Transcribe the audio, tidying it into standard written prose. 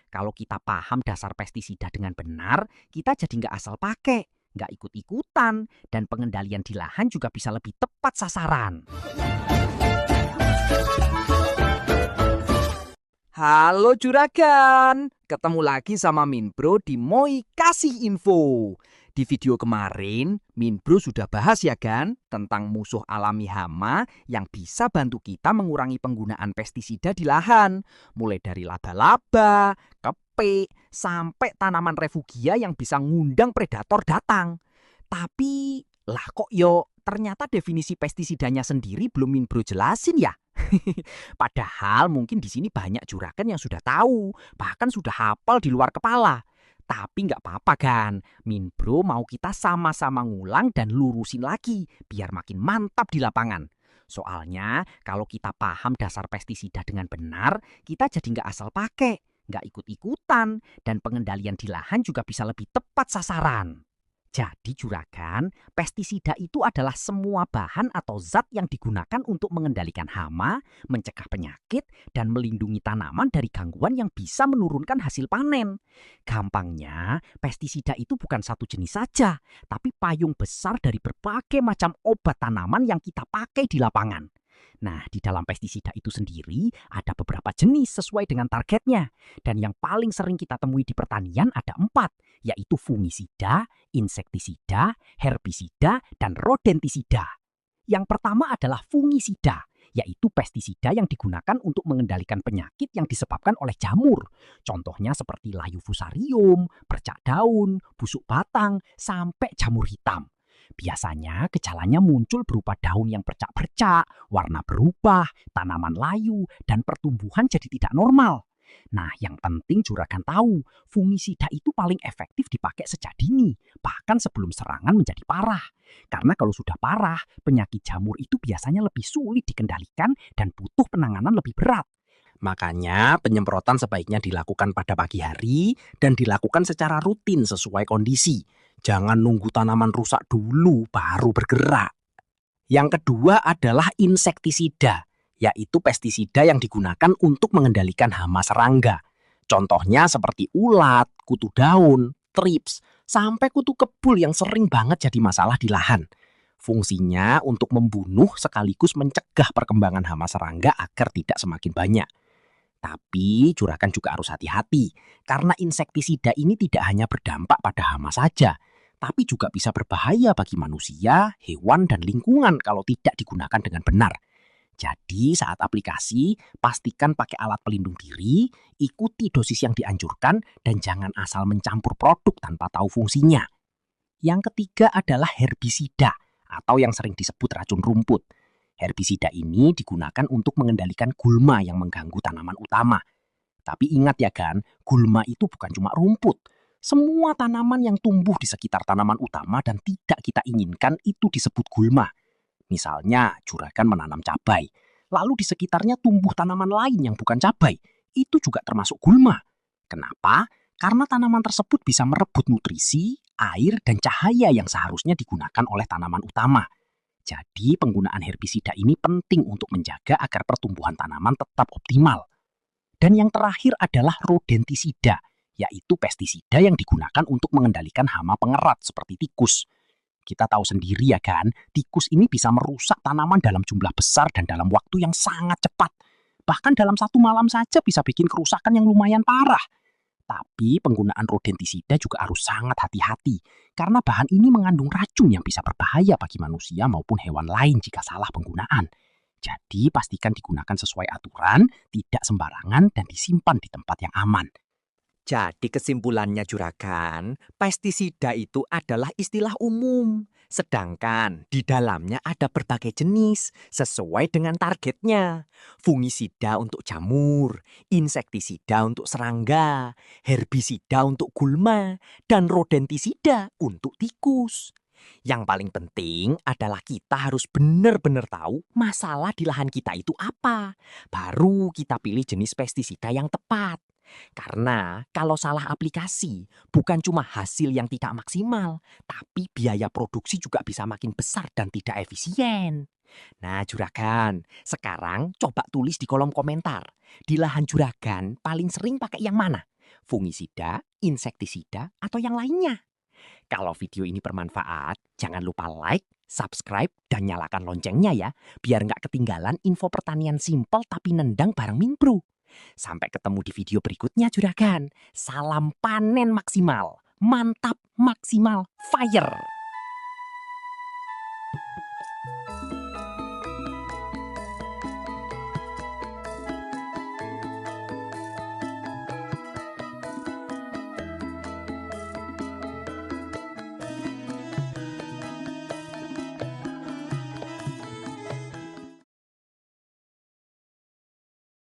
Kalau kita paham dasar pestisida dengan benar, kita jadi nggak asal pakai, nggak ikut-ikutan, dan pengendalian di lahan juga bisa lebih tepat sasaran. Halo Juragan, ketemu lagi sama Minbro di Moi Kasih Info. Di video kemarin, Minbro sudah bahas ya kan tentang musuh alami hama yang bisa bantu kita mengurangi penggunaan pestisida di lahan. Mulai dari laba-laba, kepik, sampai tanaman refugia yang bisa ngundang predator datang. Tapi, lah kok ternyata definisi pestisidanya sendiri belum Minbro jelasin ya? Padahal mungkin di sini banyak juragan yang sudah tahu, bahkan sudah hafal di luar kepala. Tapi nggak apa-apa kan, Minbro mau kita sama-sama ngulang dan lurusin lagi, biar makin mantap di lapangan. Soalnya kalau kita paham dasar pestisida dengan benar, kita jadi nggak asal pakai, nggak ikut-ikutan, dan pengendalian di lahan juga bisa lebih tepat sasaran. Jadi juragan, pestisida itu adalah semua bahan atau zat yang digunakan untuk mengendalikan hama, mencegah penyakit, dan melindungi tanaman dari gangguan yang bisa menurunkan hasil panen. Gampangnya, pestisida itu bukan satu jenis saja, tapi payung besar dari berbagai macam obat tanaman yang kita pakai di lapangan. Nah, di dalam pestisida itu sendiri ada beberapa jenis sesuai dengan targetnya. Dan yang paling sering kita temui di pertanian ada 4, yaitu fungisida, insektisida, herbisida, dan rodentisida. Yang pertama adalah fungisida, yaitu pestisida yang digunakan untuk mengendalikan penyakit yang disebabkan oleh jamur. Contohnya seperti layu fusarium, bercak daun, busuk batang, sampai jamur hitam. Biasanya gejalanya muncul berupa daun yang bercak-bercak, warna berubah, tanaman layu, dan pertumbuhan jadi tidak normal. Nah, yang penting juragan tahu, fungisida itu paling efektif dipakai sejak dini, bahkan sebelum serangan menjadi parah. Karena kalau sudah parah, penyakit jamur itu biasanya lebih sulit dikendalikan dan butuh penanganan lebih berat. Makanya penyemprotan sebaiknya dilakukan pada pagi hari dan dilakukan secara rutin sesuai kondisi. Jangan nunggu tanaman rusak dulu baru bergerak. Yang kedua adalah insektisida, yaitu pestisida yang digunakan untuk mengendalikan hama serangga. Contohnya seperti ulat, kutu daun, trips, sampai kutu kebul yang sering banget jadi masalah di lahan. Fungsinya untuk membunuh sekaligus mencegah perkembangan hama serangga agar tidak semakin banyak. Tapi juragan juga harus hati-hati, karena insektisida ini tidak hanya berdampak pada hama saja, tapi juga bisa berbahaya bagi manusia, hewan, dan lingkungan kalau tidak digunakan dengan benar. Jadi saat aplikasi, pastikan pakai alat pelindung diri, ikuti dosis yang dianjurkan, dan jangan asal mencampur produk tanpa tahu fungsinya. Yang ketiga adalah herbisida, atau yang sering disebut racun rumput. Herbisida ini digunakan untuk mengendalikan gulma yang mengganggu tanaman utama. Tapi ingat ya kan, gulma itu bukan cuma rumput. Semua tanaman yang tumbuh di sekitar tanaman utama dan tidak kita inginkan itu disebut gulma. Misalnya juragan menanam cabai, lalu di sekitarnya tumbuh tanaman lain yang bukan cabai. Itu juga termasuk gulma. Kenapa? Karena tanaman tersebut bisa merebut nutrisi, air, dan cahaya yang seharusnya digunakan oleh tanaman utama. Jadi penggunaan herbisida ini penting untuk menjaga agar pertumbuhan tanaman tetap optimal. Dan yang terakhir adalah rodentisida, yaitu pestisida yang digunakan untuk mengendalikan hama pengerat seperti tikus. Kita tahu sendiri ya kan, tikus ini bisa merusak tanaman dalam jumlah besar dan dalam waktu yang sangat cepat. Bahkan dalam satu malam saja bisa bikin kerusakan yang lumayan parah. Tapi penggunaan rodentisida juga harus sangat hati-hati karena bahan ini mengandung racun yang bisa berbahaya bagi manusia maupun hewan lain jika salah penggunaan. Jadi pastikan digunakan sesuai aturan, tidak sembarangan, dan disimpan di tempat yang aman. Jadi kesimpulannya juragan, pestisida itu adalah istilah umum. Sedangkan di dalamnya ada berbagai jenis sesuai dengan targetnya. Fungisida untuk jamur, insektisida untuk serangga, herbisida untuk gulma, dan rodentisida untuk tikus. Yang paling penting adalah kita harus benar-benar tahu masalah di lahan kita itu apa. Baru kita pilih jenis pestisida yang tepat. Karena kalau salah aplikasi, bukan cuma hasil yang tidak maksimal, tapi biaya produksi juga bisa makin besar dan tidak efisien. Nah, juragan, sekarang coba tulis di kolom komentar. Di lahan juragan paling sering pakai yang mana? fungisida, insektisida, atau yang lainnya. Kalau video ini bermanfaat, jangan lupa like, subscribe, dan nyalakan loncengnya ya, biar nggak ketinggalan info pertanian simpel tapi nendang bareng Minbro. Sampai ketemu di video berikutnya juragan. Salam panen maksimal, mantap maksimal, fire!